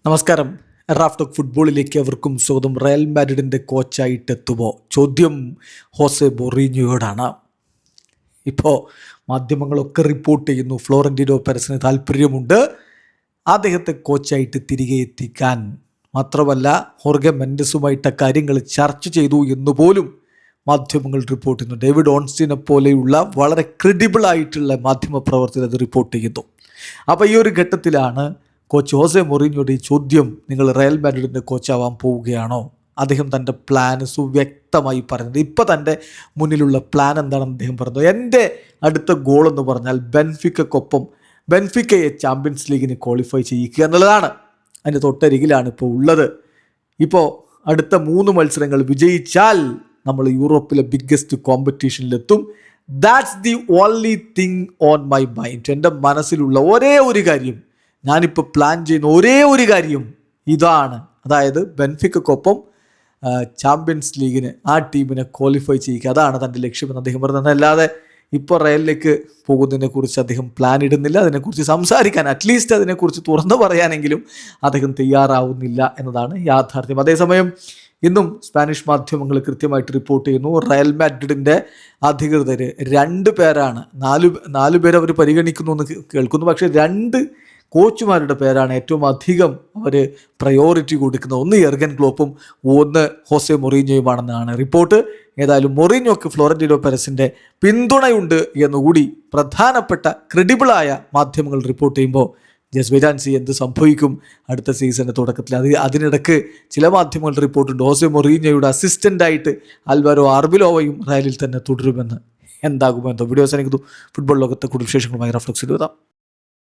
നമസ്കാരം. Raf talk ഫുട്ബോളിലേക്ക് അവർക്കും സ്വാഗതം. റയൽ മാഡ്രിഡിൻ്റെ കോച്ചായിട്ട് എത്തുമോ? ചോദ്യം ഹോസെ മൊറീഞ്ഞോയോടാണ്. ഇപ്പോൾ മാധ്യമങ്ങളൊക്കെ റിപ്പോർട്ട് ചെയ്യുന്നു ഫ്ലോറന്റീനോ പെരസിന് താല്പര്യമുണ്ട് അദ്ദേഹത്തെ കോച്ചായിട്ട് തിരികെ എത്തിക്കാൻ. മാത്രമല്ല ഹോർഗെ മെൻഡസുമായിട്ട് കാര്യങ്ങൾ ചർച്ച ചെയ്തു എന്ന് പോലും മാധ്യമങ്ങൾ റിപ്പോർട്ട് ചെയ്യുന്നു. ഡേവിഡ് ഓൺസ്റ്റിനെ പോലെയുള്ള വളരെ ക്രെഡിബിൾ ആയിട്ടുള്ള മാധ്യമപ്രവർത്തകർ അത് റിപ്പോർട്ട് ചെയ്യുന്നു. അപ്പോൾ ഈ ഒരു ഘട്ടത്തിലാണ് കോച്ച് ഹോസെ മൊറീഞ്ഞോയുടെ ഈ ചോദ്യം, നിങ്ങൾ റയൽ മാഡ്രിഡിൻ്റെ കോച്ചാവാൻ പോവുകയാണോ? അദ്ദേഹം തൻ്റെ പ്ലാൻ സുവ്യക്തമായി പറയുന്നത്. ഇപ്പോൾ തൻ്റെ മുന്നിലുള്ള പ്ലാൻ എന്താണെന്ന് അദ്ദേഹം പറഞ്ഞു. എൻ്റെ അടുത്ത ഗോൾ എന്ന് പറഞ്ഞാൽ ബെൻഫിക്കയെ ചാമ്പ്യൻസ് ലീഗിന് ക്വാളിഫൈ ചെയ്യിക്കുക എന്നുള്ളതാണ്. അതിൻ്റെ തൊട്ടരികിലാണ് ഇപ്പോൾ ഉള്ളത്. ഇപ്പോൾ അടുത്ത 3 മത്സരങ്ങൾ വിജയിച്ചാൽ നമ്മൾ യൂറോപ്പിലെ ബിഗ്ഗസ്റ്റ് കോമ്പറ്റീഷനിലെത്തും. That's the only thing on my mind. എൻ്റെ മനസ്സിലുള്ള ഒരേ ഒരു കാര്യം, ഞാനിപ്പോൾ പ്ലാൻ ചെയ്യുന്ന ഒരേ ഒരു കാര്യം ഇതാണ്. അതായത് ബെൻഫിക്കക്കൊപ്പം ചാമ്പ്യൻസ് ലീഗിന് ആ ടീമിനെ ക്വാളിഫൈ ചെയ്യുക, അതാണ് തൻ്റെ ലക്ഷ്യമെന്ന് അദ്ദേഹം പറഞ്ഞത്. അല്ലാതെ ഇപ്പോൾ റയലിലേക്ക് പോകുന്നതിനെക്കുറിച്ച് അദ്ദേഹം പ്ലാൻ ഇടുന്നില്ല. അതിനെക്കുറിച്ച് സംസാരിക്കാൻ, അറ്റ്ലീസ്റ്റ് അതിനെക്കുറിച്ച് തുറന്നു പറയാനെങ്കിലും അദ്ദേഹം തയ്യാറാവുന്നില്ല എന്നതാണ് യാഥാർത്ഥ്യം. അതേസമയം ഇന്നും സ്പാനിഷ് മാധ്യമങ്ങൾ കൃത്യമായിട്ട് റിപ്പോർട്ട് ചെയ്യുന്നു, റയൽ മാഡ്രിഡിൻ്റെ അധികൃതർ 2 പേരാണ്, 4 പേര് അവർ പരിഗണിക്കുന്നു എന്ന് കേൾക്കുന്നു. പക്ഷേ 2 കോച്ചുമാരുടെ പേരാണ് ഏറ്റവും അധികം അവർ പ്രയോറിറ്റി കൊടുക്കുന്നത്. ഒന്ന് യെർഗൻ ക്ലോപ്പും ഒന്ന് ഹോസെ മൊറീഞ്ഞോയുമാണെന്നാണ് റിപ്പോർട്ട്. ഏതായാലും മൊറീഞ്ഞോക്ക് ഫ്ലോറന്റീനോ പെരസിൻ്റെ പിന്തുണയുണ്ട് എന്നുകൂടി പ്രധാനപ്പെട്ട ക്രെഡിബിളായ മാധ്യമങ്ങൾ റിപ്പോർട്ട് ചെയ്യുമ്പോൾ ജസ്ബിജാൻസി എന്ത് സംഭവിക്കും അടുത്ത സീസണിൻ്റെ തുടക്കത്തിൽ? അതിനിടയ്ക്ക് ചില മാധ്യമങ്ങൾ റിപ്പോർട്ടുണ്ട് ഹോസെ മൊറീഞ്ഞോയുടെ അസിസ്റ്റൻ്റായിട്ട് ആൽവാരോ ആർബിലോവയും റയലിൽ തന്നെ തുടരുമെന്ന്. എന്താകുമോ എന്തോ. വീഡിയോ അവസാനിക്കുന്നു. ഫുട്ബോൾ ലോകത്തെ കൂടുതൽ വിശേഷങ്ങളുമായി റാഫ് ടോക്സിൽ എത്താം.